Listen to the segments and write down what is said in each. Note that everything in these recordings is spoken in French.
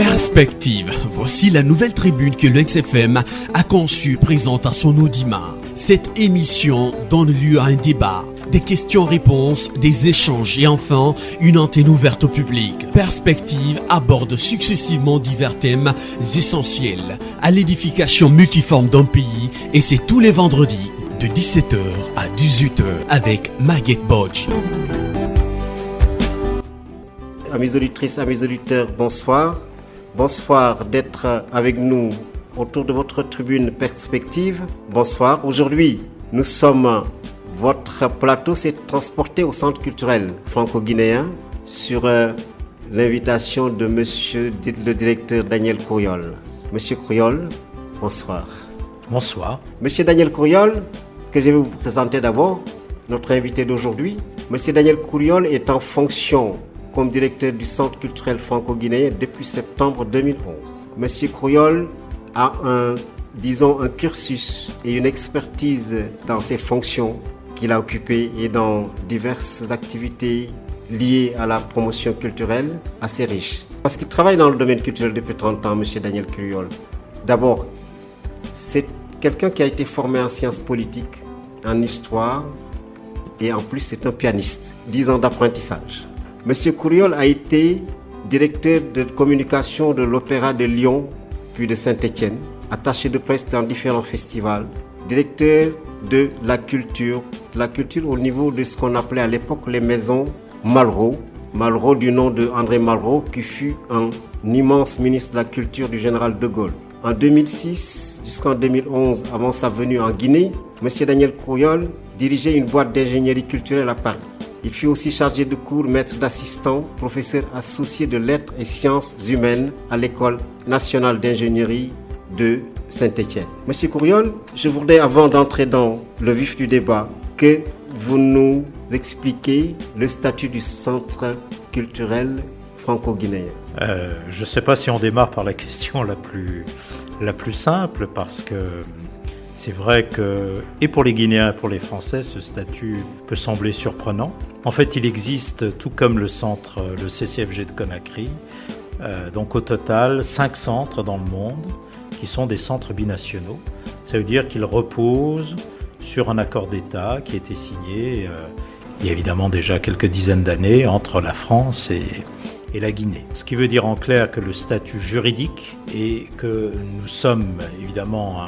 Perspective, voici la nouvelle tribune que l'XFM a conçue, présente à son audimat. Cette émission donne lieu à un débat, des questions-réponses, des échanges et enfin une antenne ouverte au public. Perspective aborde successivement divers thèmes essentiels à l'édification multiforme d'un pays et c'est tous les vendredis de 17h à 18h avec Maguette Bodge. Amis auditrices, amis auditeurs, bonsoir. Bonsoir d'être avec nous autour de votre tribune Perspective. Bonsoir. Aujourd'hui, nous sommes, votre plateau s'est transporté au Centre culturel franco-guinéen sur l'invitation de monsieur le directeur Daniel Couriol. Monsieur Couriol, bonsoir. Bonsoir. Monsieur Daniel Couriol, que je vais vous présenter d'abord, notre invité d'aujourd'hui. Monsieur Daniel Couriol est en fonction comme directeur du Centre culturel franco-guinéen depuis septembre 2011. Monsieur Couriol a un cursus et une expertise dans ses fonctions qu'il a occupées et dans diverses activités liées à la promotion culturelle assez riches. Parce qu'il travaille dans le domaine culturel depuis 30 ans, monsieur Daniel Couriol. D'abord, c'est quelqu'un qui a été formé en sciences politiques, en histoire et en plus c'est un pianiste. 10 ans d'apprentissage. Monsieur Couriol a été directeur de communication de l'Opéra de Lyon, puis de Saint-Étienne, attaché de presse dans différents festivals, directeur de la culture au niveau de ce qu'on appelait à l'époque les maisons Malraux. Malraux du nom de André Malraux, qui fut un immense ministre de la culture du général de Gaulle. En 2006 jusqu'en 2011, avant sa venue en Guinée, monsieur Daniel Couriol dirigeait une boîte d'ingénierie culturelle à Paris. Il fut aussi chargé de cours, maître d'assistant, professeur associé de lettres et sciences humaines à l'École nationale d'ingénierie de Saint-Étienne. Monsieur Couriol, je voudrais, avant d'entrer dans le vif du débat, que vous nous expliquiez le statut du Centre culturel franco-guinéen. Je ne sais pas si on démarre par la question la plus simple, parce que c'est vrai que, et pour les Guinéens et pour les Français, ce statut peut sembler surprenant. En fait, il existe, tout comme le CCFG de Conakry, donc au total 5 centres dans le monde qui sont des centres binationaux. Ça veut dire qu'ils reposent sur un accord d'État qui a été signé il y a évidemment déjà quelques dizaines d'années entre la France et la Guinée. Ce qui veut dire en clair que le statut juridique est que nous sommes évidemment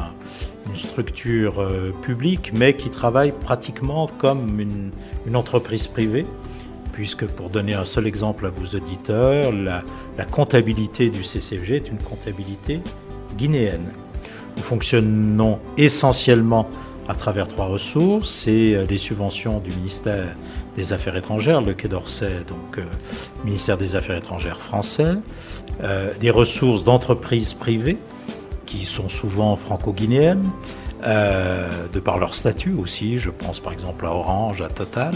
une structure publique, mais qui travaille pratiquement comme une entreprise privée, puisque pour donner un seul exemple à vos auditeurs, la comptabilité du CCFG est une comptabilité guinéenne. Nous fonctionnons essentiellement à travers 3 ressources, c'est les subventions du ministère des Affaires étrangères, le Quai d'Orsay, donc ministère des Affaires étrangères français, des ressources d'entreprises privées, qui sont souvent franco-guinéennes, de par leur statut aussi, je pense par exemple à Orange, à Total,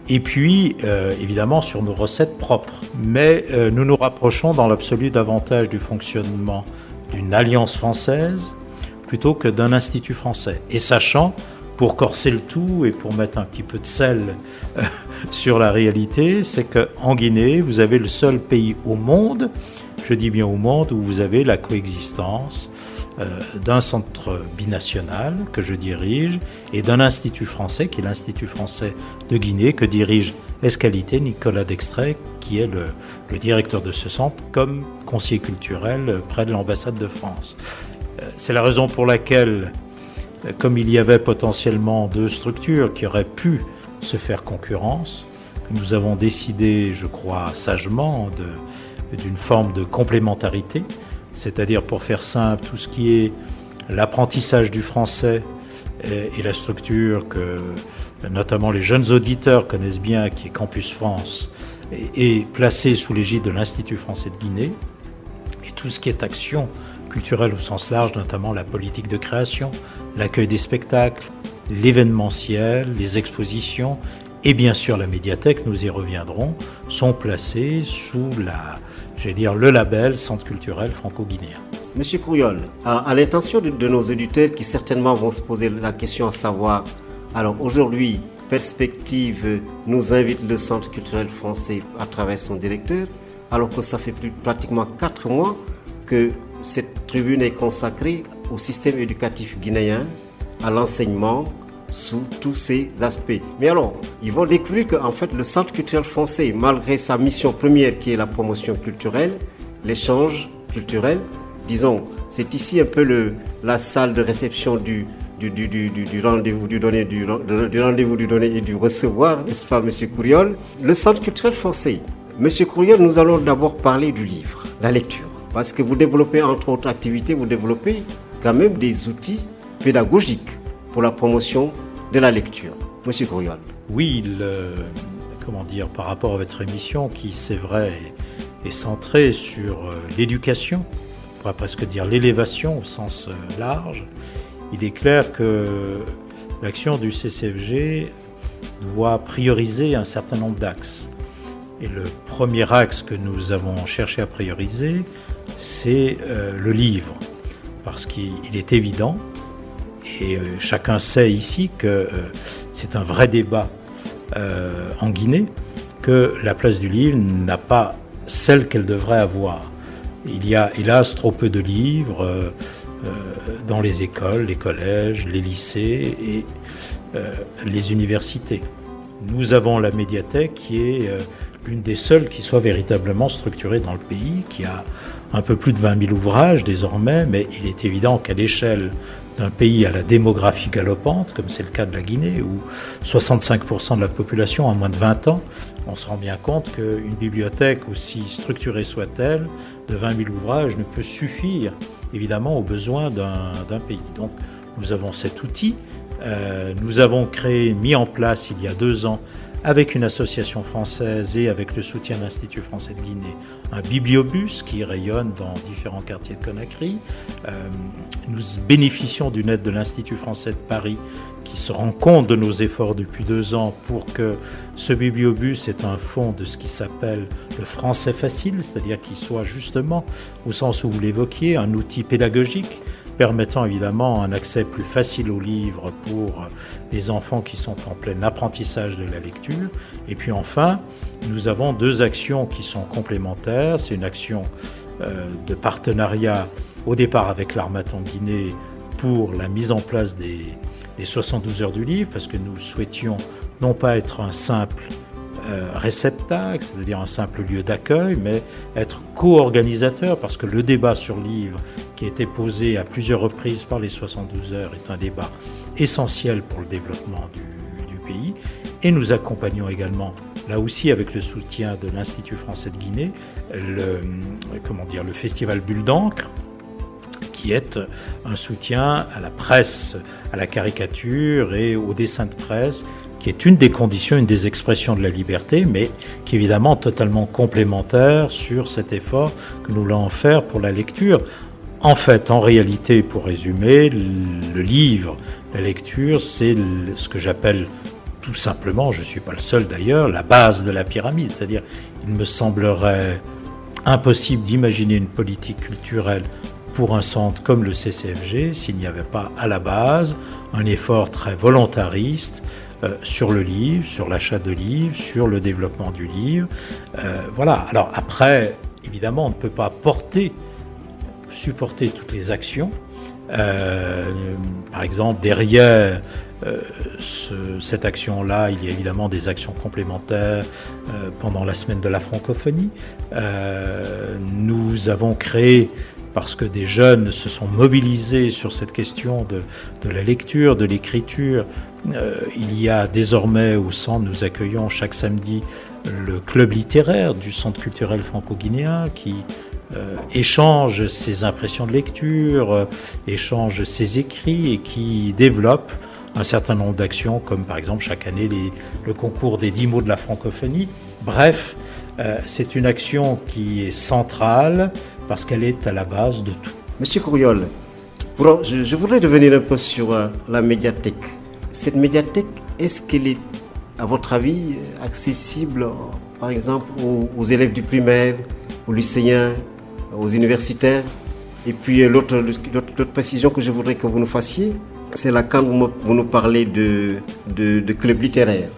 et puis évidemment sur nos recettes propres. Mais nous nous rapprochons dans l'absolu davantage du fonctionnement d'une alliance française plutôt que d'un institut français. Et sachant, pour corser le tout et pour mettre un petit peu de sel sur la réalité, c'est qu'en Guinée, vous avez le seul pays au monde, je dis bien au monde, où vous avez la coexistence d'un centre binational que je dirige et d'un institut français qui est l'Institut français de Guinée que dirige Escalité Nicolas Dextrait, qui est le directeur de ce centre comme conseiller culturel près de l'ambassade de France. C'est la raison pour laquelle, comme il y avait potentiellement 2 structures qui auraient pu se faire concurrence, que nous avons décidé, je crois sagement, d'une forme de complémentarité. C'est-à-dire, pour faire simple, tout ce qui est l'apprentissage du français et la structure que notamment les jeunes auditeurs connaissent bien, qui est Campus France, est placée sous l'égide de l'Institut français de Guinée. Et tout ce qui est action culturelle au sens large, notamment la politique de création, l'accueil des spectacles, l'événementiel, les expositions et bien sûr la médiathèque, nous y reviendrons, sont placés sous le label Centre culturel franco-guinéen. Monsieur Couriol, à l'intention de nos auditeurs qui certainement vont se poser la question à savoir, alors aujourd'hui, Perspective nous invite le Centre culturel français à travers son directeur alors que ça fait pratiquement 4 mois que cette tribune est consacrée au système éducatif guinéen, à l'enseignement, sous tous ses aspects. Mais alors, ils vont découvrir qu'en fait, le Centre culturel français, malgré sa mission première qui est la promotion culturelle, l'échange culturel, disons, c'est ici un peu la salle de réception du rendez-vous du donner, du rendez-vous du donner et du recevoir, n'est-ce pas, M. Couriol? Le Centre culturel français. M. Couriol, nous allons d'abord parler du livre, la lecture. Parce que vous développez, entre autres activités, vous développez quand même des outils pédagogiques pour la promotion de la lecture. M. Couriol. Oui, par rapport à votre émission qui, c'est vrai, est centrée sur l'éducation, on pourrait presque dire l'élévation au sens large, il est clair que l'action du CCFG doit prioriser un certain nombre d'axes. Et le premier axe que nous avons cherché à prioriser, c'est le livre. Parce qu'il est évident, et chacun sait ici que c'est un vrai débat en Guinée, que la place du livre n'a pas celle qu'elle devrait avoir. Il y a hélas trop peu de livres dans les écoles, les collèges, les lycées et les universités. Nous avons la médiathèque qui est l'une des seules qui soit véritablement structurée dans le pays, qui a un peu plus de 20 000 ouvrages désormais, mais il est évident qu'à l'échelle d'un pays à la démographie galopante, comme c'est le cas de la Guinée, où 65% de la population a moins de 20 ans, on se rend bien compte qu'une bibliothèque, aussi structurée soit-elle, de 20 000 ouvrages ne peut suffire évidemment aux besoins d'un pays. Donc nous avons cet outil, nous avons mis en place il y a 2 ans, avec une association française et avec le soutien de l'Institut français de Guinée, un bibliobus qui rayonne dans différents quartiers de Conakry. Nous bénéficions d'une aide de l'Institut français de Paris qui se rend compte de nos efforts depuis 2 ans pour que ce bibliobus ait un fonds de ce qui s'appelle le français facile, c'est-à-dire qu'il soit justement, au sens où vous l'évoquiez, un outil pédagogique permettant évidemment un accès plus facile aux livres pour les enfants qui sont en plein apprentissage de la lecture. Et puis enfin, nous avons 2 actions qui sont complémentaires. C'est une action de partenariat au départ avec l'Harmattan Guinée pour la mise en place des 72 heures du livre, parce que nous souhaitions non pas être un simple réceptacle, c'est-à-dire un simple lieu d'accueil, mais être co-organisateur, parce que le débat sur le livre qui a été posé à plusieurs reprises par les 72 heures est un débat essentiel pour le développement du pays. Et nous accompagnons également, là aussi avec le soutien de l'Institut français de Guinée, le festival Bulle d'encre, qui est un soutien à la presse, à la caricature et au dessin de presse, qui est une des conditions, une des expressions de la liberté, mais qui est évidemment totalement complémentaire sur cet effort que nous voulons faire pour la lecture. En fait, en réalité, pour résumer, le livre, la lecture, c'est ce que j'appelle tout simplement, je ne suis pas le seul d'ailleurs, la base de la pyramide. C'est-à-dire, il me semblerait impossible d'imaginer une politique culturelle pour un centre comme le CCFG s'il n'y avait pas à la base un effort très volontariste sur le livre, sur l'achat de livres, sur le développement du livre. Voilà. Alors après, évidemment, on ne peut pas supporter toutes les actions. Par exemple, derrière cette action-là, il y a évidemment des actions complémentaires pendant la semaine de la francophonie. Nous avons créé, parce que des jeunes se sont mobilisés sur cette question de la lecture, de l'écriture, il y a désormais au centre, nous accueillons chaque samedi le club littéraire du Centre culturel franco-guinéen qui échange ses impressions de lecture, échange ses écrits et qui développe un certain nombre d'actions, comme par exemple chaque année le concours des 10 mots de la francophonie. Bref, c'est une action qui est centrale parce qu'elle est à la base de tout. Monsieur Couriol, je voudrais revenir un peu sur la médiathèque. Cette médiathèque, est-ce qu'elle est, à votre avis, accessible, par exemple, aux élèves du primaire, aux lycéens, aux universitaires? Et puis l'autre précision que je voudrais que vous nous fassiez, c'est là quand vous nous parlez de club littéraire.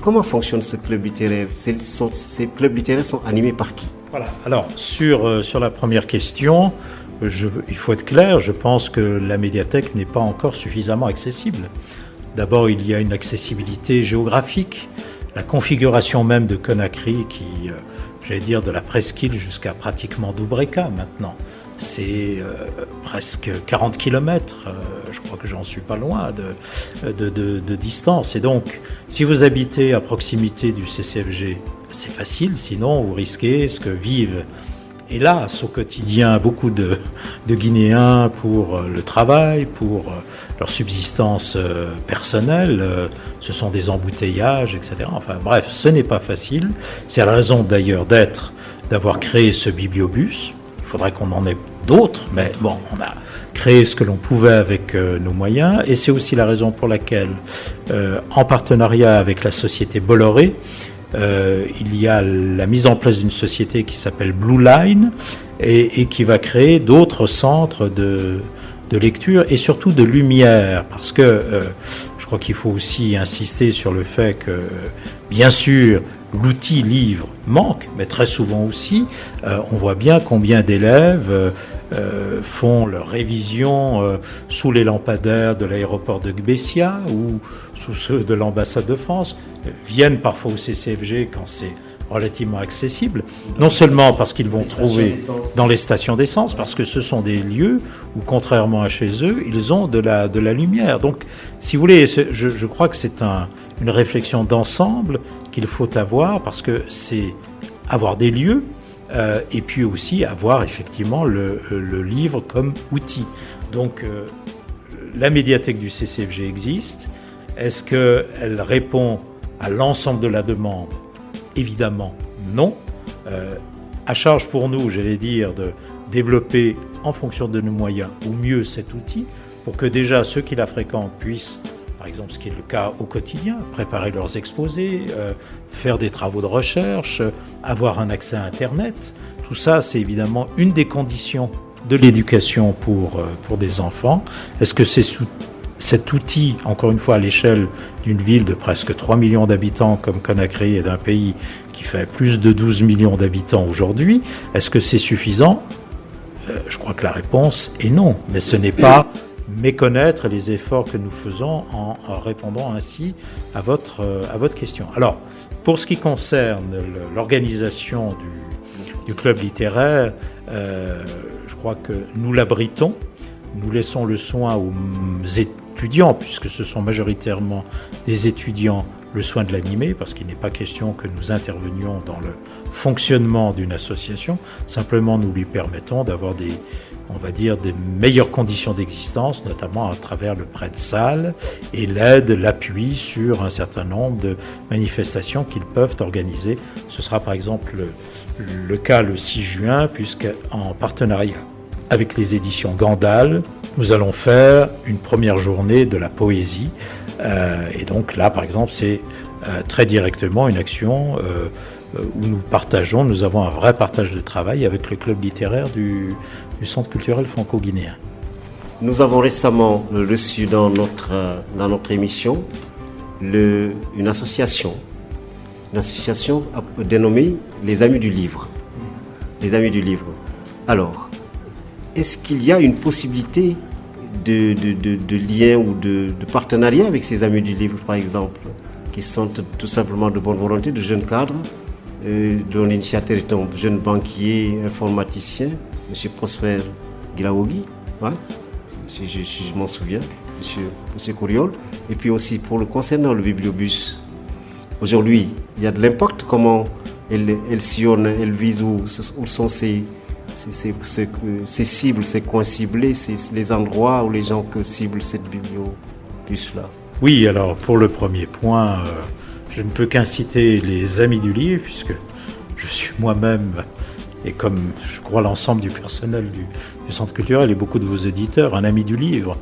Comment fonctionne ce club littéraire? Ces clubs littéraires sont animés par qui? Voilà. Alors, sur la première question, il faut être clair, je pense que la médiathèque n'est pas encore suffisamment accessible. D'abord, il y a une accessibilité géographique, la configuration même de Conakry qui, j'allais dire, de la presqu'île jusqu'à pratiquement Doubreka maintenant. C'est presque 40 km, je crois que j'en suis pas loin de distance. Et donc, si vous habitez à proximité du CCFG, c'est facile, sinon vous risquez ce que vivent, hélas, au quotidien, beaucoup de Guinéens pour le travail, pour leur subsistance personnelle. Ce sont des embouteillages, etc. Enfin bref, ce n'est pas facile. C'est la raison d'ailleurs d'avoir créé ce bibliobus. Il faudrait qu'on en ait d'autres, mais bon, on a créé ce que l'on pouvait avec nos moyens. Et c'est aussi la raison pour laquelle, en partenariat avec la société Bolloré, il y a la mise en place d'une société qui s'appelle Blue Line et qui va créer d'autres centres de lecture et surtout de lumière, parce que je crois qu'il faut aussi insister sur le fait que, bien sûr, l'outil livre manque, mais très souvent aussi, on voit bien combien d'élèves font leur révision sous les lampadaires de l'aéroport de Gbessia ou sous ceux de l'ambassade de France, viennent parfois au CCFG quand c'est relativement accessible, non seulement parce qu'ils vont trouver dans les stations d'essence, parce que ce sont des lieux où, contrairement à chez eux, ils ont de la lumière. Donc, si vous voulez, je crois que c'est une réflexion d'ensemble qu'il faut avoir, parce que c'est avoir des lieux, et puis aussi avoir effectivement le livre comme outil. Donc, la médiathèque du CCFG existe. Est-ce qu'elle répond à l'ensemble de la demande ? Évidemment, non. À charge pour nous, j'allais dire, de développer en fonction de nos moyens au mieux cet outil pour que déjà ceux qui la fréquentent puissent, par exemple ce qui est le cas au quotidien, préparer leurs exposés, faire des travaux de recherche, avoir un accès à Internet. Tout ça, c'est évidemment une des conditions de l'éducation pour des enfants. Est-ce que c'est cet outil, encore une fois à l'échelle d'une ville de presque 3 millions d'habitants comme Conakry et d'un pays qui fait plus de 12 millions d'habitants aujourd'hui, est-ce que c'est suffisant ? Je crois que la réponse est non, mais ce n'est pas méconnaître les efforts que nous faisons en répondant ainsi à votre question. Alors, pour ce qui concerne l'organisation du club littéraire, je crois que nous l'abritons, nous laissons le soin aux étudiants, puisque ce sont majoritairement des étudiants, le soin de l'animer, parce qu'il n'est pas question que nous intervenions dans le fonctionnement d'une association, simplement nous lui permettons d'avoir des meilleures conditions d'existence, notamment à travers le prêt de salle et l'aide, l'appui sur un certain nombre de manifestations qu'ils peuvent organiser. Ce sera par exemple le cas le 6 juin, puisqu'en partenariat avec les éditions Gandal, nous allons faire une première journée de la poésie. Et donc là, par exemple, c'est très directement une action où nous avons un vrai partage de travail avec le club littéraire du Centre culturel franco-guinéen. Nous avons récemment reçu dans notre émission une association dénommée Les Amis du Livre. Les Amis du Livre. Alors, est-ce qu'il y a une possibilité de lien ou de partenariat avec ces Amis du Livre, par exemple, qui sont tout simplement de bonne volonté, de jeunes cadres, dont l'initiateur est un jeune banquier, informaticien, M. Prosper Guilaogi, ouais, si je m'en souviens, M. Couriol. Et puis aussi, concernant le bibliobus, aujourd'hui, il y a de l'impact, comment elle sillonne, elle vise où sont ces cibles, ces coins ciblés, les endroits où les gens ciblent cette bibliobus-là. Oui, alors pour le premier point, je ne peux qu'inciter les Amis du Livre, puisque je suis moi-même, et comme je crois l'ensemble du personnel du Centre culturel et beaucoup de vos éditeurs, un ami du livre.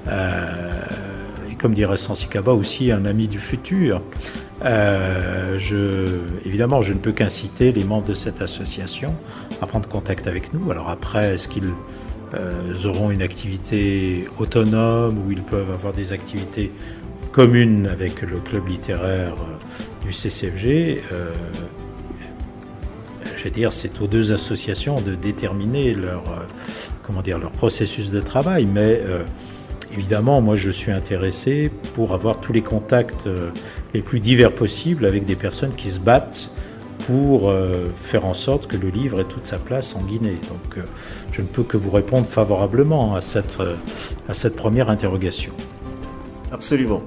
Et comme dirait Sansikaba aussi, un ami du futur. Évidemment, je ne peux qu'inciter les membres de cette association à prendre contact avec nous. Alors après, est-ce qu'ils auront une activité autonome ou ils peuvent avoir des activités communes avec le club littéraire du CCFG? c'est aux deux associations de déterminer leur processus de travail. Mais évidemment, moi, je suis intéressé pour avoir tous les contacts les plus divers possibles avec des personnes qui se battent pour faire en sorte que le livre ait toute sa place en Guinée. Donc, je ne peux que vous répondre favorablement à cette première interrogation. Absolument.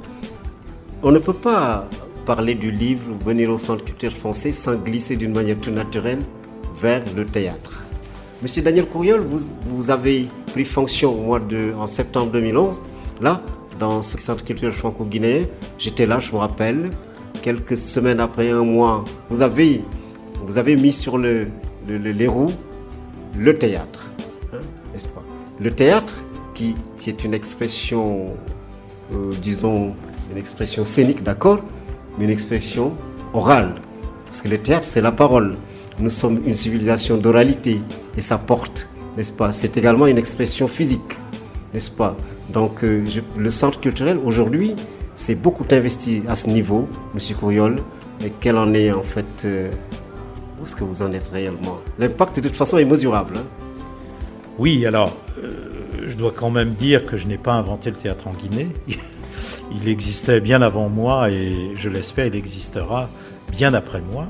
On ne peut pas parler du livre « Venir au Centre culturel français » sans glisser d'une manière tout naturelle vers le théâtre. Monsieur Daniel Kouriol, vous avez pris fonction en septembre 2011, là, dans ce Centre culturel franco-guinéen. J'étais là, je me rappelle. Quelques semaines après, un mois, vous avez mis sur les roues le théâtre, n'est-ce pas? Le théâtre qui est une expression, disons, une expression scénique, d'accord, mais une expression orale. Parce que le théâtre, c'est la parole. Nous sommes une civilisation d'oralité et ça porte, n'est-ce pas? C'est également une expression physique, n'est-ce pas? Donc, le centre culturel, aujourd'hui, c'est beaucoup investi à ce niveau, M. Kouriol. Et quel en est, en fait, où est-ce que vous en êtes réellement? L'impact, de toute façon, est mesurable. Oui, alors, je dois quand même dire que je n'ai pas inventé le théâtre en Guinée. Il existait bien avant moi et je l'espère, il existera bien après moi.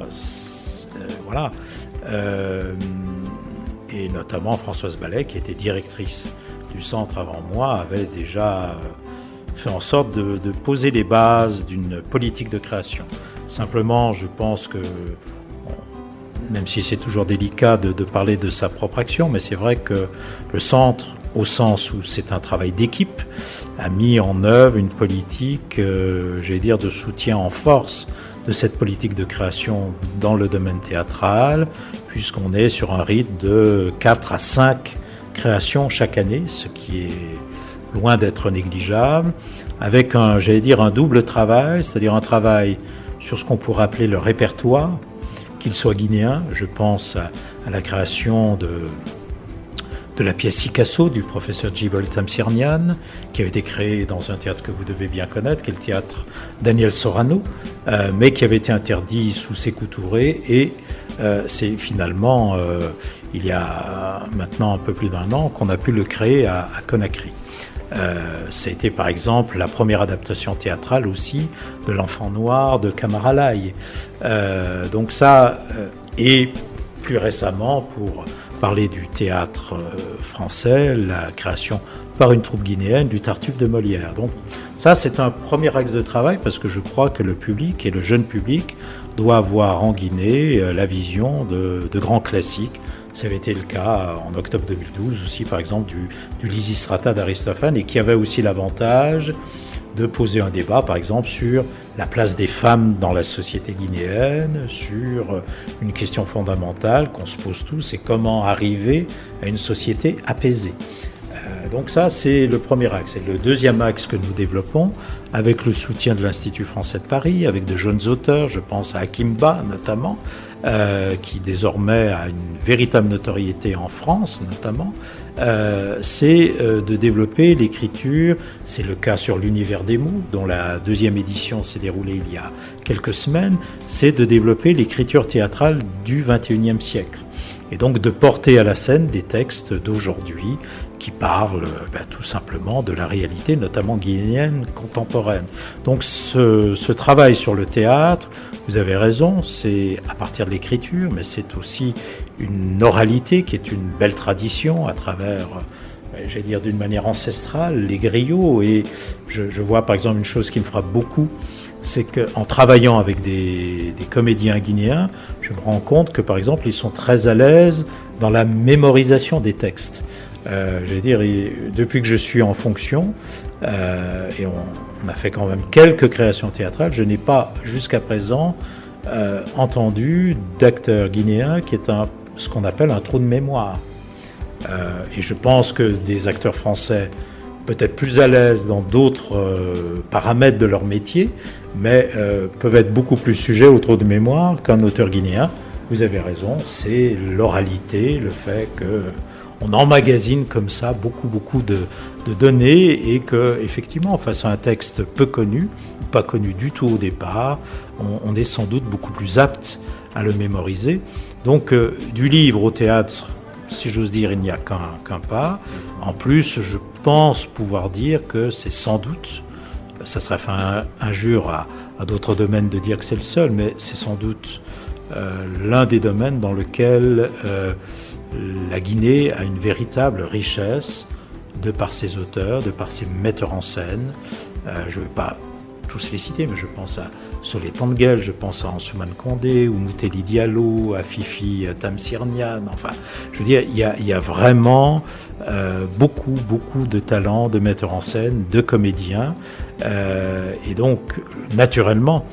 Voilà. Et notamment Françoise Ballet, qui était directrice du centre avant moi, avait déjà fait en sorte de poser les bases d'une politique de création. Simplement, je pense que, même si c'est toujours délicat de parler de sa propre action, mais c'est vrai que le centre, au sens où c'est un travail d'équipe, a mis en œuvre une politique, de soutien en force de cette politique de création dans le domaine théâtral, puisqu'on est sur un rythme de 4 à 5 créations chaque année, ce qui est loin d'être négligeable, avec un double travail, c'est-à-dire un travail sur ce qu'on pourrait appeler le répertoire, qu'il soit guinéen. Je pense à la création de la pièce Sikasso du professeur Djibol Tamsirnian, qui avait été créée dans un théâtre que vous devez bien connaître, qui est le théâtre Daniel Sorano, mais qui avait été interdit sous Sékou Touré. Et c'est finalement, il y a maintenant un peu plus d'1 an, qu'on a pu le créer à Conakry. Ça a été par exemple la première adaptation théâtrale aussi de L'Enfant Noir de Kamara Lai. Donc ça, et plus récemment, pour parler du théâtre français, la création par une troupe guinéenne du Tartuffe de Molière. Donc ça, c'est un premier axe de travail parce que je crois que le public et le jeune public doit avoir en Guinée la vision de grands classiques. Ça avait été le cas en octobre 2012 aussi, par exemple, du Lysistrata d'Aristophane, et qui avait aussi l'avantage de poser un débat, par exemple, sur la place des femmes dans la société guinéenne, sur une question fondamentale qu'on se pose tous, c'est comment arriver à une société apaisée. Donc ça, c'est le premier axe. Et le deuxième axe que nous développons, avec le soutien de l'Institut français de Paris, avec de jeunes auteurs, je pense à Akimba notamment, qui désormais a une véritable notoriété en France notamment, c'est de développer l'écriture. C'est le cas sur l'Univers des mots, dont la 2e édition s'est déroulée il y a quelques semaines. C'est de développer l'écriture théâtrale du XXIe siècle. Et donc de porter à la scène des textes d'aujourd'hui qui parlent tout simplement de la réalité, notamment guinéenne contemporaine. Donc ce travail sur le théâtre, vous avez raison, c'est à partir de l'écriture, mais c'est aussi une oralité qui est une belle tradition à travers, d'une manière ancestrale, les griots. Et je vois par exemple une chose qui me frappe beaucoup, c'est qu'en travaillant avec des comédiens guinéens, je me rends compte que, par exemple, ils sont très à l'aise dans la mémorisation des textes. Depuis que je suis en fonction, et on a fait quand même quelques créations théâtrales, je n'ai pas, jusqu'à présent, entendu d'acteurs guinéens qui est ce qu'on appelle un trou de mémoire. Et je pense que des acteurs français, peut-être plus à l'aise dans d'autres paramètres de leur métier, mais peuvent être beaucoup plus sujets au trou de mémoire qu'un auteur guinéen. Vous avez raison, c'est l'oralité, le fait qu'on emmagasine comme ça beaucoup de données et qu'effectivement, face à un texte peu connu, pas connu du tout au départ, on est sans doute beaucoup plus apte à le mémoriser. Donc du livre au théâtre, si j'ose dire, il n'y a qu'un pas. En plus, je pense pouvoir dire que c'est sans doute, ça serait faire injure à d'autres domaines de dire que c'est le seul, mais c'est sans doute l'un des domaines dans lequel la Guinée a une véritable richesse de par ses auteurs, de par ses metteurs en scène. Je ne vais pas tous les citer, mais je pense à Solé Tanguel, je pense à Ansoumane Condé, ou Mouteli Diallo, à Fifi Tamsirnian. Enfin, je veux dire, il y a vraiment beaucoup de talents de metteurs en scène, de comédiens. Et donc, naturellement,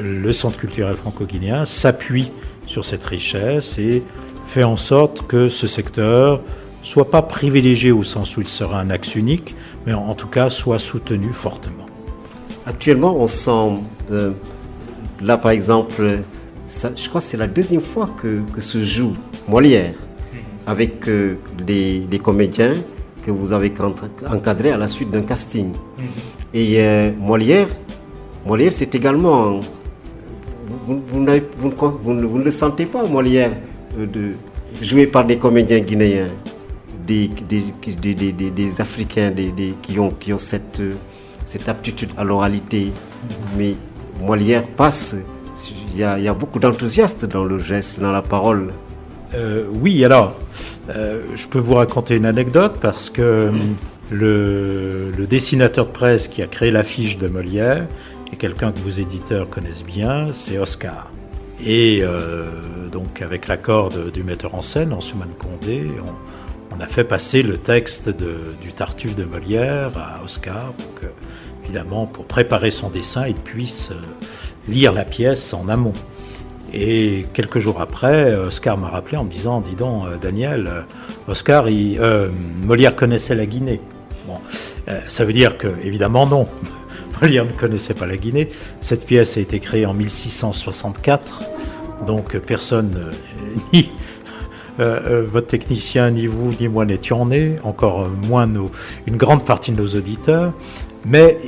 le Centre culturel franco-guinéen s'appuie sur cette richesse et fait en sorte que ce secteur soit pas privilégié au sens où il sera un axe unique, mais en tout cas soit soutenu fortement. Actuellement, on sent, là par exemple, je crois que c'est la deuxième fois que se joue Molière, avec des comédiens que vous avez encadrés à la suite d'un casting. Et Molière, c'est également, vous ne le sentez pas, Molière, joué par des comédiens guinéens, des Africains qui ont cette aptitude à l'oralité. Mais Molière passe, il y a beaucoup d'enthousiastes dans le geste, dans la parole. Oui, alors, je peux vous raconter une anecdote parce que le dessinateur de presse qui a créé l'affiche de Molière est quelqu'un que vos éditeurs connaissent bien, c'est Oscar. Et donc, avec l'accord du metteur en scène, Ansoumane Condé, on a fait passer le texte du Tartuffe de Molière à Oscar pour que, évidemment, pour préparer son dessin, il puisse lire la pièce en amont. Et quelques jours après, Oscar m'a rappelé en me disant « Dis donc, Daniel, Molière connaissait la Guinée. » Bon, ça veut dire que, évidemment, non. Molière ne connaissait pas la Guinée. Cette pièce a été créée en 1664, donc personne, ni votre technicien, ni vous, ni moi n'étions nés, encore moins une grande partie de nos auditeurs. Mais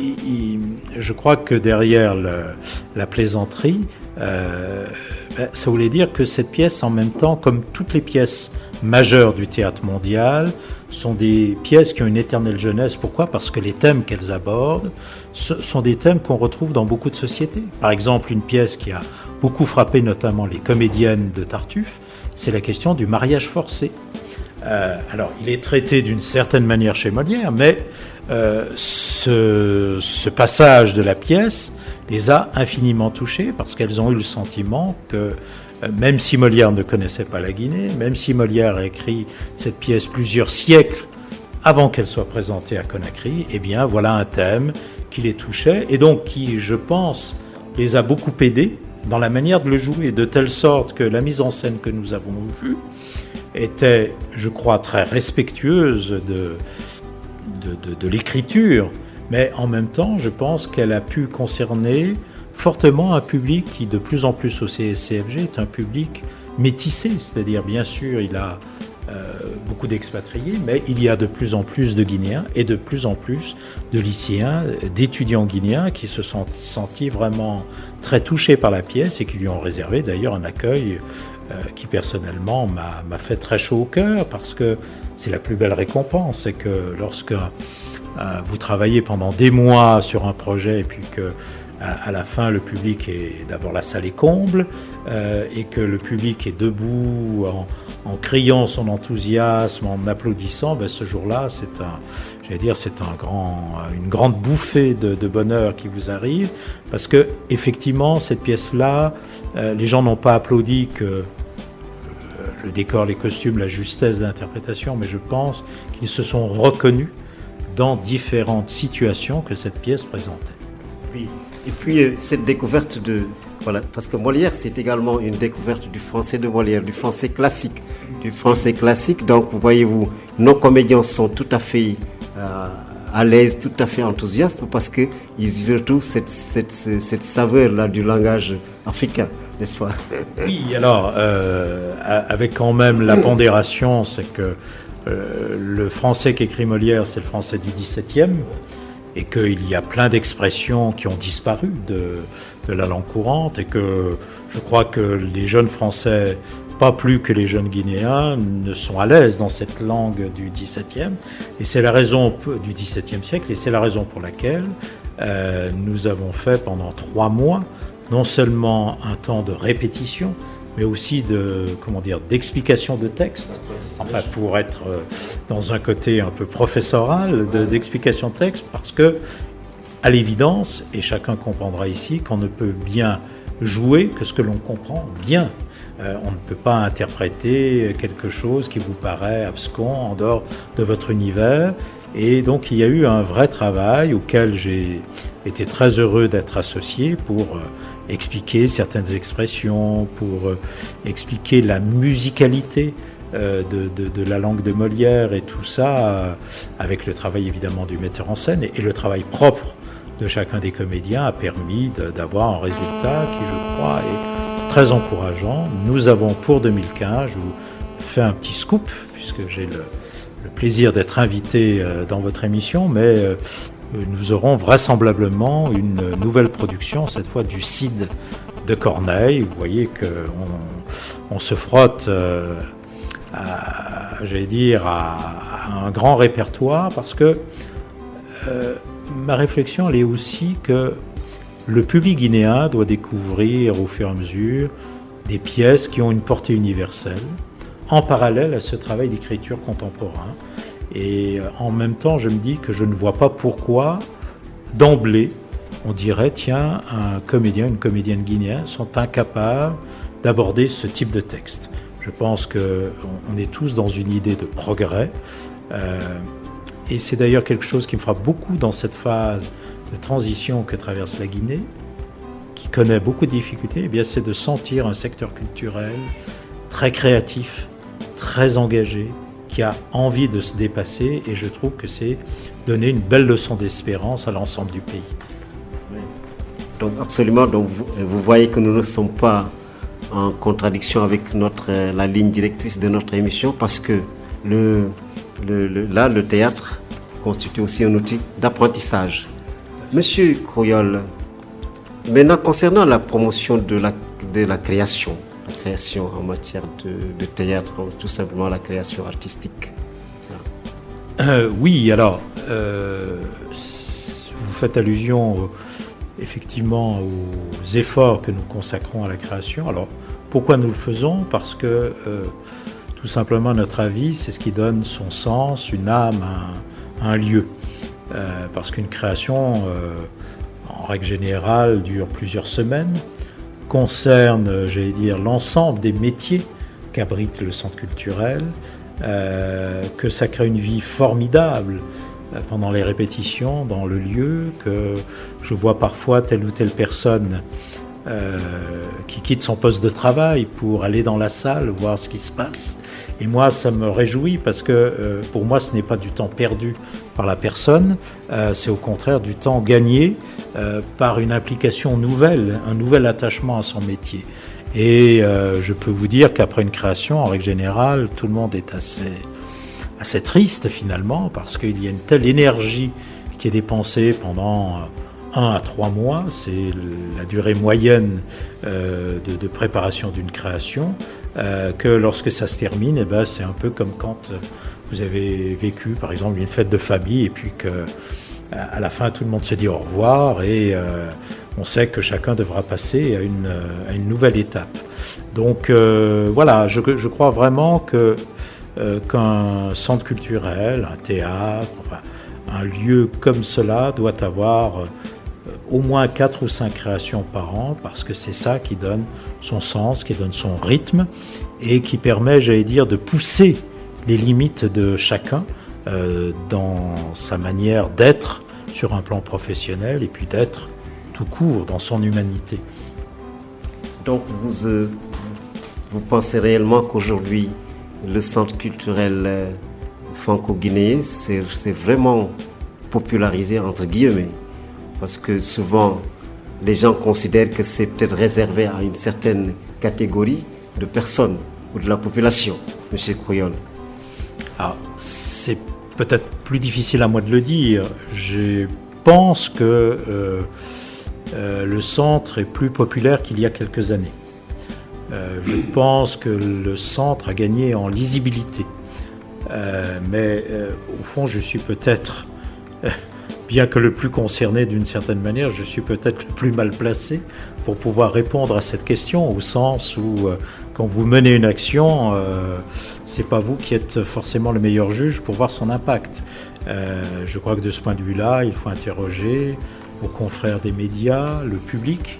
je crois que derrière la plaisanterie, ça voulait dire que cette pièce, en même temps, comme toutes les pièces majeures du théâtre mondial, sont des pièces qui ont une éternelle jeunesse. Pourquoi ? Parce que les thèmes qu'elles abordent sont des thèmes qu'on retrouve dans beaucoup de sociétés. Par exemple, une pièce qui a beaucoup frappé notamment les comédiennes de Tartuffe, c'est la question du mariage forcé. Alors, il est traité d'une certaine manière chez Molière, mais ce passage de la pièce les a infiniment touchées parce qu'elles ont eu le sentiment que même si Molière ne connaissait pas la Guinée, même si Molière a écrit cette pièce plusieurs siècles avant qu'elle soit présentée à Conakry, eh bien voilà un thème qui les touchait et donc qui, je pense, les a beaucoup aidés dans la manière de le jouer, de telle sorte que la mise en scène que nous avons vue était, je crois, très respectueuse de l'écriture, mais en même temps, je pense qu'elle a pu concerner fortement un public qui, de plus en plus au CSCFG, est un public métissé, c'est-à-dire, bien sûr, il a beaucoup d'expatriés, mais il y a de plus en plus de Guinéens et de plus en plus de lycéens, d'étudiants guinéens qui se sont sentis vraiment très touchés par la pièce et qui lui ont réservé d'ailleurs un accueil qui personnellement m'a fait très chaud au cœur parce que c'est la plus belle récompense, c'est que lorsque vous travaillez pendant des mois sur un projet et puis que à la fin le public est d'abord la salle est comble et que le public est debout en criant son enthousiasme, en applaudissant, ben ce jour-là c'est une grande bouffée de bonheur qui vous arrive parce que effectivement cette pièce-là, les gens n'ont pas applaudi que le décor, les costumes, la justesse d'interprétation, mais je pense qu'ils se sont reconnus dans différentes situations que cette pièce présentait. Oui. Et puis cette découverte voilà, parce que Molière c'est également une découverte du français de Molière, du français classique. Donc voyez-vous, nos comédiens sont tout à fait à l'aise, tout à fait enthousiastes parce qu'ils retrouvent cette saveur-là du langage africain, n'est-ce pas ? Oui, alors avec quand même la pondération, c'est que le français qu'écrit Molière, c'est le français du XVIIe, et qu'il y a plein d'expressions qui ont disparu la langue courante, et que je crois que les jeunes Français, pas plus que les jeunes Guinéens, ne sont à l'aise dans cette langue du XVIIe, et c'est la raison du XVIIe siècle, et c'est la raison pour laquelle nous avons fait pendant 3 mois non seulement un temps de répétition, mais aussi d'explication de texte, enfin pour être dans un côté un peu professoral d'explication de texte, parce que à l'évidence, et chacun comprendra ici, qu'on ne peut bien jouer que ce que l'on comprend bien. On ne peut pas interpréter quelque chose qui vous paraît abscon en dehors de votre univers. Et donc il y a eu un vrai travail auquel j'ai été très heureux d'être associé pour expliquer certaines expressions, pour expliquer la musicalité de la langue de Molière, et tout ça avec le travail évidemment du metteur en scène et le travail propre de chacun des comédiens a permis d'avoir un résultat qui, je crois, est très encourageant. Nous avons pour 2015, je vous fais un petit scoop puisque j'ai le plaisir d'être invité dans votre émission, mais nous aurons vraisemblablement une nouvelle production, cette fois du Cid de Corneille. Vous voyez qu'on se frotte, à un grand répertoire, parce que ma réflexion, elle est aussi que le public guinéen doit découvrir au fur et à mesure des pièces qui ont une portée universelle, en parallèle à ce travail d'écriture contemporain. Et en même temps, je me dis que je ne vois pas pourquoi, d'emblée, on dirait, tiens, un comédien, une comédienne guinéenne sont incapables d'aborder ce type de texte. Je pense qu'on est tous dans une idée de progrès. Et c'est d'ailleurs quelque chose qui me frappe beaucoup dans cette phase de transition que traverse la Guinée, qui connaît beaucoup de difficultés. Eh bien, c'est de sentir un secteur culturel très créatif, très engagé, qui a envie de se dépasser, et je trouve que c'est donner une belle leçon d'espérance à l'ensemble du pays. Donc absolument, donc vous voyez que nous ne sommes pas en contradiction avec la ligne directrice de notre émission, parce que le théâtre constitue aussi un outil d'apprentissage. Monsieur Croyol, maintenant concernant la promotion de la création en matière de théâtre, tout simplement la création artistique. Oui, alors, vous faites allusion effectivement aux efforts que nous consacrons à la création. Alors, pourquoi nous le faisons ? Parce que tout simplement, à notre avis, c'est ce qui donne son sens, une âme à un lieu. Parce qu'une création, en règle générale, dure plusieurs semaines, concerne, l'ensemble des métiers qu'abrite le centre culturel, que ça crée une vie formidable pendant les répétitions dans le lieu, que je vois parfois telle ou telle personne qui quitte son poste de travail pour aller dans la salle, voir ce qui se passe. Et moi, ça me réjouit parce que pour moi, ce n'est pas du temps perdu par la personne, c'est au contraire du temps gagné par une implication nouvelle, un nouvel attachement à son métier. Et je peux vous dire qu'après une création, en règle générale, tout le monde est assez triste finalement, parce qu'il y a une telle énergie qui est dépensée pendant 1 à 3 mois, c'est la durée moyenne de préparation d'une création, que lorsque ça se termine, eh ben, c'est un peu comme quand vous avez vécu par exemple une fête de famille, et puis qu'à la fin tout le monde se dit au revoir, et on sait que chacun devra passer à une nouvelle étape. Donc voilà, je crois vraiment qu'un centre culturel, un théâtre, enfin, un lieu comme cela doit avoir au moins 4 ou 5 créations par an, parce que c'est ça qui donne son sens, qui donne son rythme, et qui permet, de pousser les limites de chacun dans sa manière d'être sur un plan professionnel, et puis d'être tout court dans son humanité. Donc vous pensez réellement qu'aujourd'hui le centre culturel franco-guinéen c'est vraiment popularisé entre guillemets, parce que souvent les gens considèrent que c'est peut-être réservé à une certaine catégorie de personnes ou de la population, M. Croyol. Alors, c'est peut-être plus difficile à moi de le dire. Je pense que le centre est plus populaire qu'il y a quelques années. Je pense que le centre a gagné en lisibilité. Mais au fond, je suis peut-être, bien que le plus concerné d'une certaine manière, je suis peut-être le plus mal placé pour pouvoir répondre à cette question, au sens où quand vous menez une action, c'est pas vous qui êtes forcément le meilleur juge pour voir son impact. Je crois que de ce point de vue-là, il faut interroger vos confrères des médias, le public,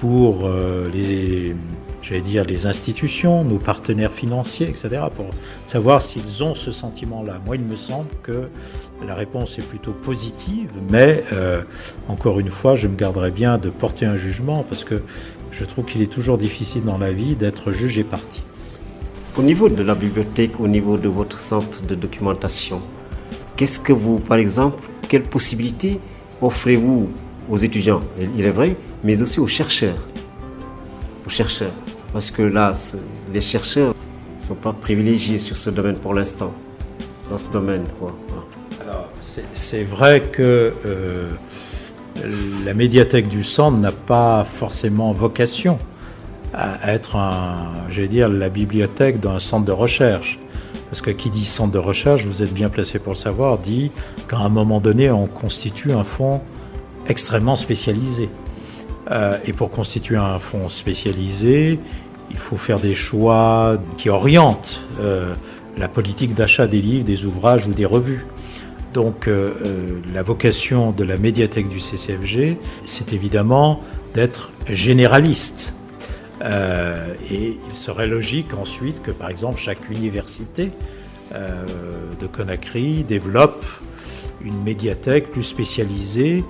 pour les institutions, nos partenaires financiers, etc., pour savoir s'ils ont ce sentiment-là. Moi, il me semble que la réponse est plutôt positive, mais encore une fois, je me garderai bien de porter un jugement, parce que je trouve qu'il est toujours difficile dans la vie d'être juge et partie. Au niveau de la bibliothèque, au niveau de votre centre de documentation, qu'est-ce que vous, par exemple, quelles possibilités offrez-vous aux étudiants, il est vrai, mais aussi aux chercheurs? Parce que là, les chercheurs ne sont pas privilégiés sur ce domaine pour l'instant, dans ce domaine. Voilà. Alors, c'est vrai que la médiathèque du centre n'a pas forcément vocation à être la bibliothèque d'un centre de recherche. Parce que qui dit centre de recherche, vous êtes bien placé pour le savoir, dit qu'à un moment donné, on constitue un fonds extrêmement spécialisé. Et pour constituer un fonds spécialisé, il faut faire des choix qui orientent la politique d'achat des livres, des ouvrages ou des revues. Donc la vocation de la médiathèque du CCFG, c'est évidemment d'être généraliste. Et il serait logique ensuite que, par exemple, chaque université de Conakry développe une médiathèque plus spécialisée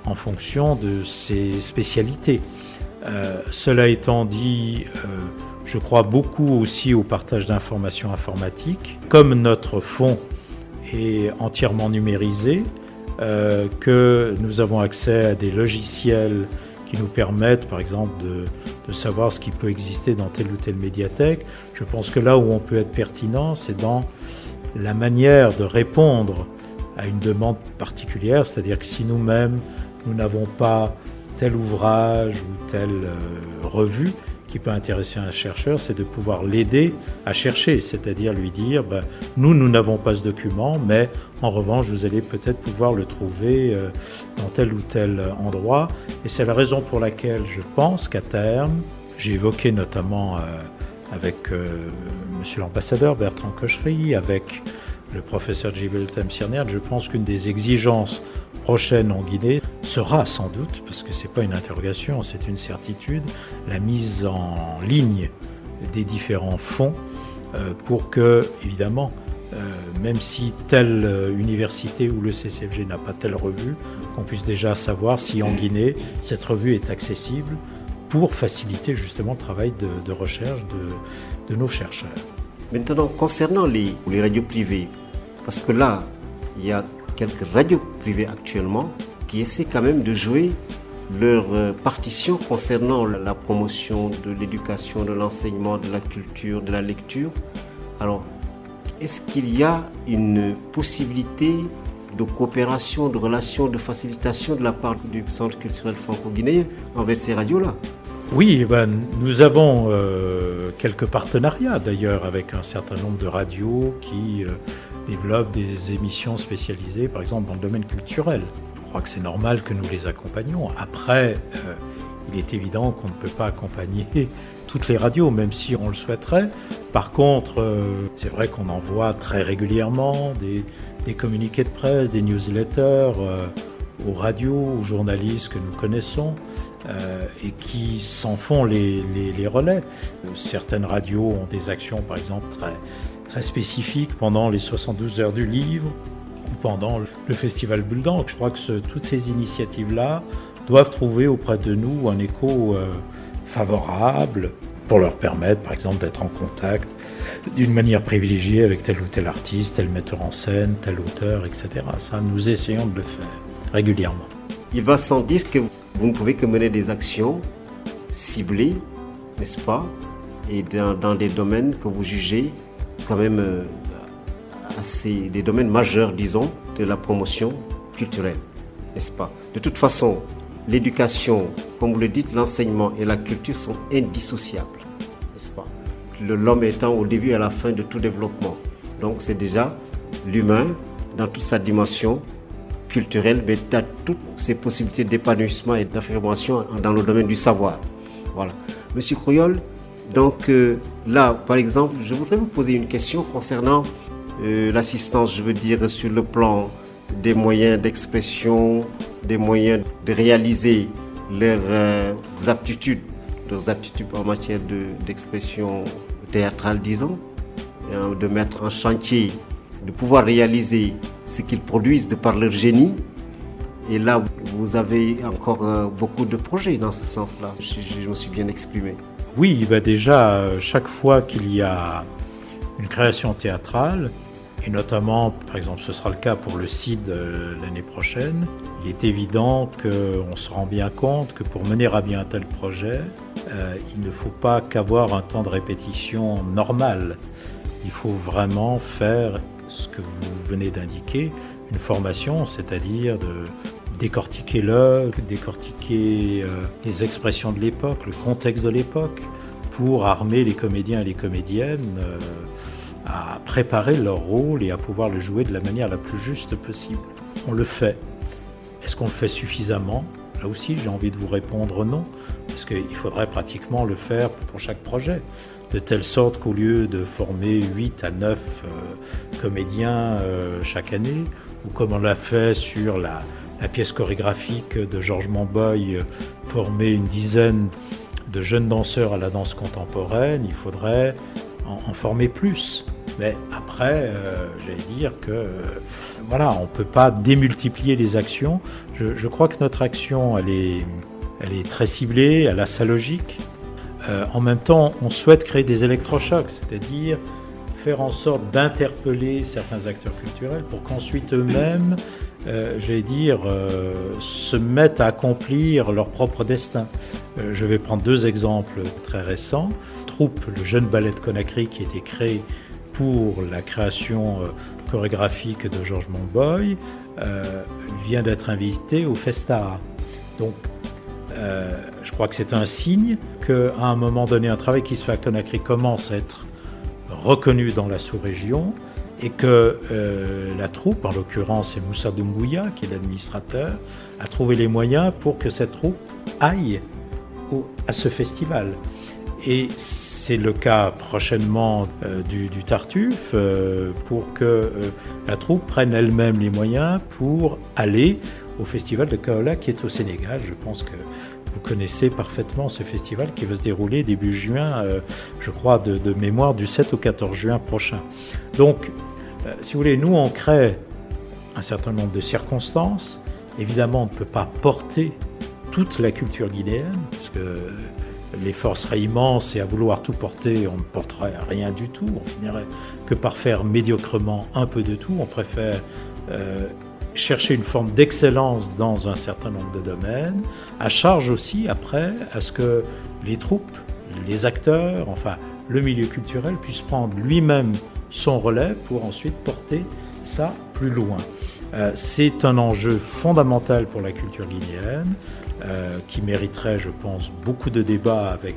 en fonction de ses spécialités. Cela étant dit, je crois beaucoup aussi au partage d'informations informatiques. Comme notre fonds est entièrement numérisé, que nous avons accès à des logiciels qui nous permettent, par exemple, de savoir ce qui peut exister dans telle ou telle médiathèque. Je pense que là où on peut être pertinent, c'est dans la manière de répondre à une demande particulière, c'est-à-dire que si nous-mêmes, nous n'avons pas tel ouvrage ou telle revue qui peut intéresser un chercheur, c'est de pouvoir l'aider à chercher, c'est-à-dire lui dire nous n'avons pas ce document, mais en revanche, vous allez peut-être pouvoir le trouver dans tel ou tel endroit. Et c'est la raison pour laquelle je pense qu'à terme, j'ai évoqué notamment avec monsieur l'ambassadeur Bertrand Cochery, avec le professeur Djibril Temsirner, je pense qu'une des exigences prochaines en Guinée sera sans doute, parce que ce n'est pas une interrogation, c'est une certitude, la mise en ligne des différents fonds pour que, évidemment, même si telle université ou le CCFG n'a pas telle revue, qu'on puisse déjà savoir si en Guinée, cette revue est accessible pour faciliter justement le travail de recherche de nos chercheurs. Maintenant, concernant les radios privées, parce que là, il y a quelques radios privées actuellement qui essaient quand même de jouer leur partition concernant la promotion de l'éducation, de l'enseignement, de la culture, de la lecture. Alors, est-ce qu'il y a une possibilité de coopération, de relation, de facilitation de la part du Centre culturel franco-guinéen envers ces radios-là? Oui, nous avons quelques partenariats d'ailleurs avec un certain nombre de radios qui développent des émissions spécialisées, par exemple dans le domaine culturel. Je crois que c'est normal que nous les accompagnions. Après, il est évident qu'on ne peut pas accompagner toutes les radios, même si on le souhaiterait. Par contre, c'est vrai qu'on envoie très régulièrement des communiqués de presse, des newsletters aux radios, aux journalistes que nous connaissons et qui s'en font les relais. Certaines radios ont des actions, par exemple, très spécifiques pendant les 72 heures du livre ou pendant le festival Bulle d'encre. Je crois que toutes ces initiatives-là doivent trouver auprès de nous un écho favorable pour leur permettre, par exemple, d'être en contact d'une manière privilégiée avec tel ou tel artiste, tel metteur en scène, tel auteur, etc. Ça, nous essayons de le faire régulièrement. Il va sans dire que vous ne pouvez que mener des actions ciblées, n'est-ce pas, et dans des domaines que vous jugez quand même des domaines majeurs, disons, de la promotion culturelle, n'est-ce pas? De toute façon, l'éducation, comme vous le dites, l'enseignement et la culture sont indissociables, n'est-ce pas? L'homme étant au début et à la fin de tout développement. Donc c'est déjà l'humain dans toute sa dimension culturelle, mais dans toutes ses possibilités d'épanouissement et d'affirmation dans le domaine du savoir. Voilà. Monsieur Crouyol, donc là, par exemple, je voudrais vous poser une question concernant l'assistance, je veux dire, sur le plan des moyens d'expression, des moyens de réaliser leurs aptitudes en matière d'expression théâtrale, disons, de mettre en chantier, de pouvoir réaliser ce qu'ils produisent de par leur génie. Et là, vous avez encore beaucoup de projets dans ce sens-là, je me suis bien exprimé. Oui, déjà, chaque fois qu'il y a une création théâtrale, et notamment, par exemple, ce sera le cas pour le CID l'année prochaine, il est évident qu'on se rend bien compte que pour mener à bien un tel projet, il ne faut pas qu'avoir un temps de répétition normal. Il faut vraiment faire ce que vous venez d'indiquer, une formation, c'est-à-dire de décortiquer l'œuvre, décortiquer les expressions de l'époque, le contexte de l'époque, pour armer les comédiens et les comédiennes à préparer leur rôle et à pouvoir le jouer de la manière la plus juste possible. On le fait. Est-ce qu'on le fait suffisamment ? Là aussi, j'ai envie de vous répondre non, parce qu'il faudrait pratiquement le faire pour chaque projet, de telle sorte qu'au lieu de former 8 à 9 comédiens chaque année, ou comme on l'a fait sur la pièce chorégraphique de Georges Monboy, former une dizaine de jeunes danseurs à la danse contemporaine, il faudrait en former plus. Mais après, j'allais dire que voilà, on ne peut pas démultiplier les actions. Je crois que notre action, elle est très ciblée, elle a sa logique. En même temps, on souhaite créer des électrochocs, c'est-à-dire faire en sorte d'interpeller certains acteurs culturels pour qu'ensuite eux-mêmes, se mettent à accomplir leur propre destin. Je vais prendre 2 exemples très récents. Troupe, le jeune ballet de Conakry qui a été créé pour la création chorégraphique de Georges Monboy, vient d'être invité au Festa. Donc, je crois que c'est un signe qu'à un moment donné, un travail qui se fait à Conakry commence à être reconnu dans la sous-région et que la troupe, en l'occurrence c'est Moussa Doumbouya qui est l'administrateur, a trouvé les moyens pour que cette troupe aille à ce festival. Et c'est le cas prochainement du Tartuffe pour que la troupe prenne elle-même les moyens pour aller au festival de Kaolack qui est au Sénégal. Je pense que vous connaissez parfaitement ce festival qui va se dérouler début juin, je crois de mémoire du 7 au 14 juin prochain. Donc, si vous voulez, nous on crée un certain nombre de circonstances. Évidemment, on ne peut pas porter toute la culture guinéenne, parce que l'effort serait immense et à vouloir tout porter, on ne porterait rien du tout. On finirait que par faire médiocrement un peu de tout. On préfère chercher une forme d'excellence dans un certain nombre de domaines, à charge aussi après à ce que les troupes, les acteurs, enfin le milieu culturel puisse prendre lui-même son relais pour ensuite porter ça plus loin. C'est un enjeu fondamental pour la culture guinéenne qui mériterait, je pense, beaucoup de débats avec,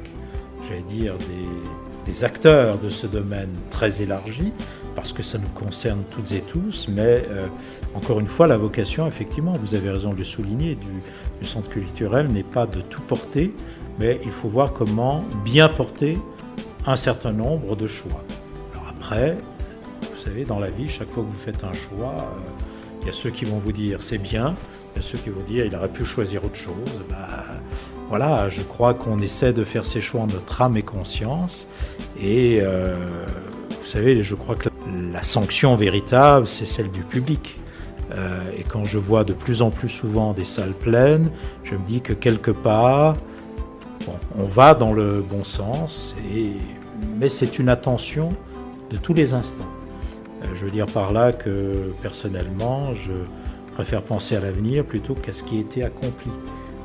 des acteurs de ce domaine très élargi, parce que ça nous concerne toutes et tous, mais encore une fois, la vocation, effectivement, vous avez raison de le souligner, du centre culturel n'est pas de tout porter, mais il faut voir comment bien porter un certain nombre de choix. Alors après, vous savez, dans la vie, chaque fois que vous faites un choix, il y a ceux qui vont vous dire c'est bien, il y a ceux qui vont dire il aurait pu choisir autre chose. Voilà, je crois qu'on essaie de faire ces choix en notre âme et conscience, et vous savez, je crois que la sanction véritable, c'est celle du public. Et quand je vois de plus en plus souvent des salles pleines, je me dis que quelque part, on va dans le bon sens, mais c'est une attention de tous les instants. Je veux dire par là que personnellement, je préfère penser à l'avenir plutôt qu'à ce qui a été accompli.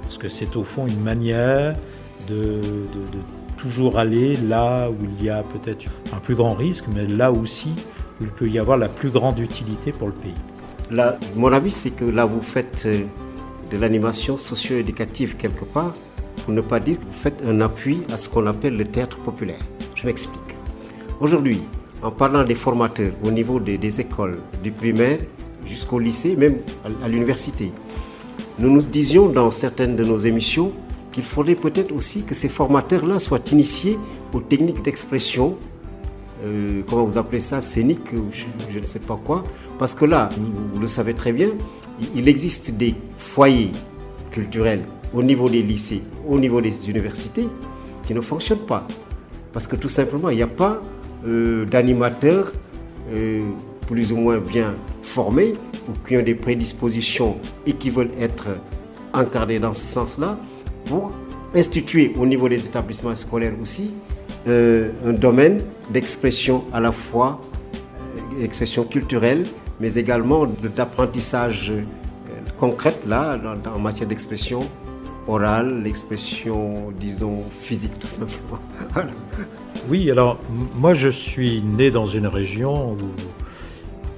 Parce que c'est au fond une manière de toujours aller là où il y a peut-être un plus grand risque, mais là aussi où il peut y avoir la plus grande utilité pour le pays. Là, mon avis, c'est que là, vous faites de l'animation socio-éducative quelque part, pour ne pas dire que vous faites un appui à ce qu'on appelle le théâtre populaire. Je m'explique. Aujourd'hui, en parlant des formateurs au niveau des écoles, du primaire jusqu'au lycée, même à l'université, nous disions dans certaines de nos émissions qu'il faudrait peut-être aussi que ces formateurs-là soient initiés aux techniques d'expression, comment vous appelez ça, scénique, je ne sais pas quoi, parce que là, vous le savez très bien, il existe des foyers culturels au niveau des lycées, au niveau des universités, qui ne fonctionnent pas. Parce que tout simplement, il n'y a pas d'animateurs plus ou moins bien formés ou qui ont des prédispositions et qui veulent être encadrés dans ce sens-là pour instituer au niveau des établissements scolaires aussi un domaine d'expression à la fois expression culturelle mais également d'apprentissage concrète là en matière d'expression orale, l'expression disons physique tout simplement. Voilà. Oui, alors moi je suis né dans une région où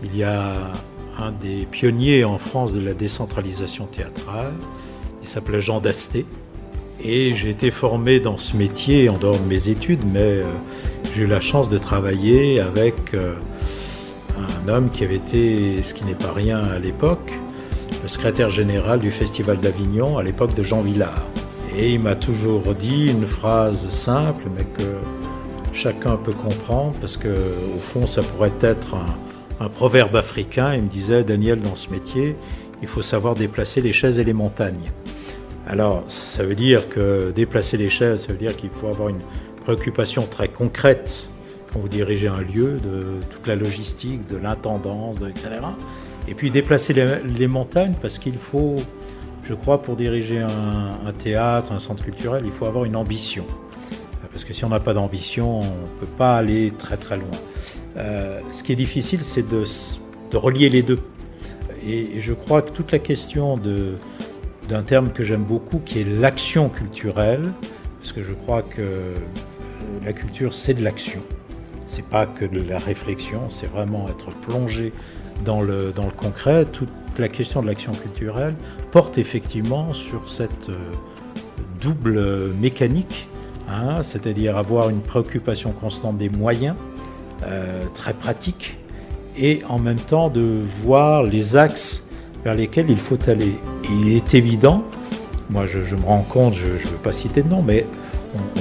il y a un des pionniers en France de la décentralisation théâtrale, il s'appelait Jean Dasté, et j'ai été formé dans ce métier en dehors de mes études, mais j'ai eu la chance de travailler avec un homme qui avait été, ce qui n'est pas rien à l'époque, le secrétaire général du Festival d'Avignon à l'époque de Jean Villard. Et il m'a toujours dit une phrase simple, mais que chacun peut comprendre, parce qu'au fond, ça pourrait être un proverbe africain. Il me disait, Daniel, dans ce métier, il faut savoir déplacer les chaises et les montagnes. Alors, ça veut dire que déplacer les chaises, ça veut dire qu'il faut avoir une préoccupation très concrète quand vous dirigez un lieu, de toute la logistique, de l'intendance, etc. Et puis déplacer les montagnes, parce qu'il faut, je crois, pour diriger un théâtre, un centre culturel, il faut avoir une ambition. Parce que si on n'a pas d'ambition, on ne peut pas aller très très loin. Ce qui est difficile, c'est de relier les deux. Et je crois que toute la question d'un terme que j'aime beaucoup, qui est l'action culturelle, parce que je crois que la culture, c'est de l'action. C'est pas que de la réflexion, c'est vraiment être plongé dans le concret. Toute la question de l'action culturelle porte effectivement sur cette double mécanique, c'est-à-dire avoir une préoccupation constante des moyens, très pratique, et en même temps de voir les axes vers lesquels il faut aller. Et il est évident, moi je me rends compte, je ne veux pas citer de nom, mais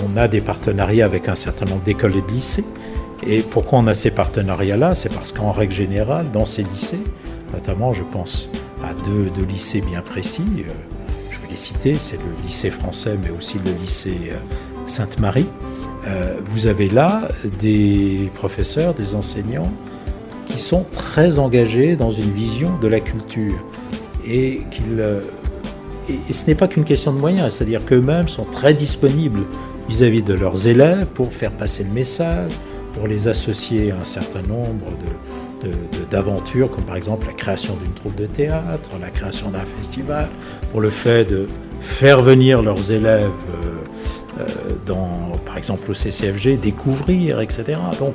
on a des partenariats avec un certain nombre d'écoles et de lycées. Et pourquoi on a ces partenariats-là? C'est parce qu'en règle générale, dans ces lycées, notamment je pense à deux lycées bien précis, je vais les citer, c'est le lycée français mais aussi le lycée Sainte-Marie, vous avez là des professeurs, des enseignants qui sont très engagés dans une vision de la culture et ce n'est pas qu'une question de moyens, c'est-à-dire qu'eux-mêmes sont très disponibles vis-à-vis de leurs élèves pour faire passer le message, pour les associer à un certain nombre d'aventures, comme par exemple la création d'une troupe de théâtre, la création d'un festival, pour le fait de faire venir leurs élèves par exemple au CCFG, découvrir, etc. Donc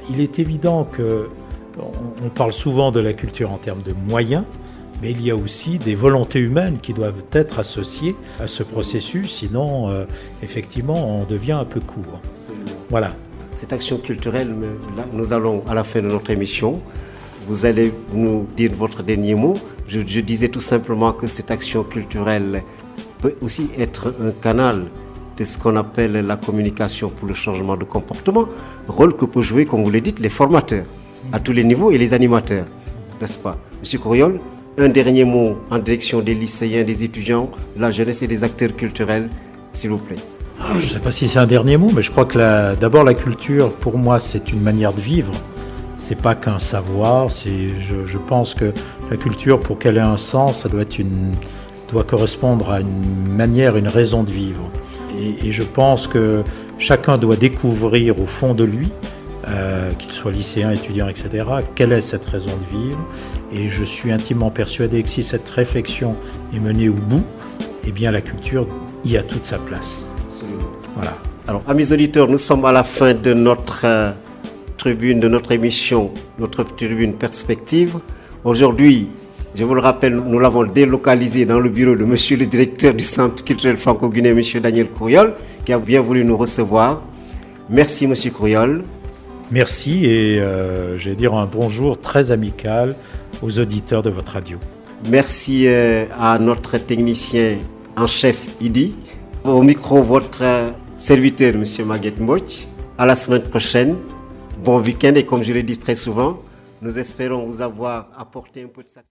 il est évident qu'on parle souvent de la culture en termes de moyens, mais il y a aussi des volontés humaines qui doivent être associées à ce processus, sinon effectivement on devient un peu court. Voilà. Cette action culturelle, là, nous allons à la fin de notre émission, vous allez nous dire votre dernier mot. Je disais tout simplement que cette action culturelle peut aussi être un canal de ce qu'on appelle la communication pour le changement de comportement, rôle que peuvent jouer, comme vous le dites, les formateurs à tous les niveaux et les animateurs, n'est-ce pas? Monsieur Courriol, un dernier mot en direction des lycéens, des étudiants, la jeunesse et des acteurs culturels, s'il vous plaît. Je ne sais pas si c'est un dernier mot, mais je crois que d'abord la culture, pour moi, c'est une manière de vivre. C'est pas qu'un savoir. Je pense que la culture, pour qu'elle ait un sens, ça doit correspondre à une manière, une raison de vivre. Et je pense que chacun doit découvrir au fond de lui, qu'il soit lycéen, étudiant, etc., quelle est cette raison de vivre. Et je suis intimement persuadé que si cette réflexion est menée au bout, eh bien la culture y a toute sa place. Voilà. Alors, amis auditeurs, nous sommes à la fin de notre tribune, de notre émission, notre tribune Perspective. Aujourd'hui, Je vous le rappelle, nous l'avons délocalisé dans le bureau de monsieur le directeur du Centre culturel franco-guinéen, monsieur Daniel Couriol, qui a bien voulu nous recevoir. Merci monsieur Couriol. Merci et j'allais dire un bonjour très amical aux auditeurs de votre radio. Merci à notre technicien en chef Idi. Au micro, votre serviteur, monsieur Maguette Moch. À la semaine prochaine. Bon week-end et comme je le dis très souvent, nous espérons vous avoir apporté un peu de ça.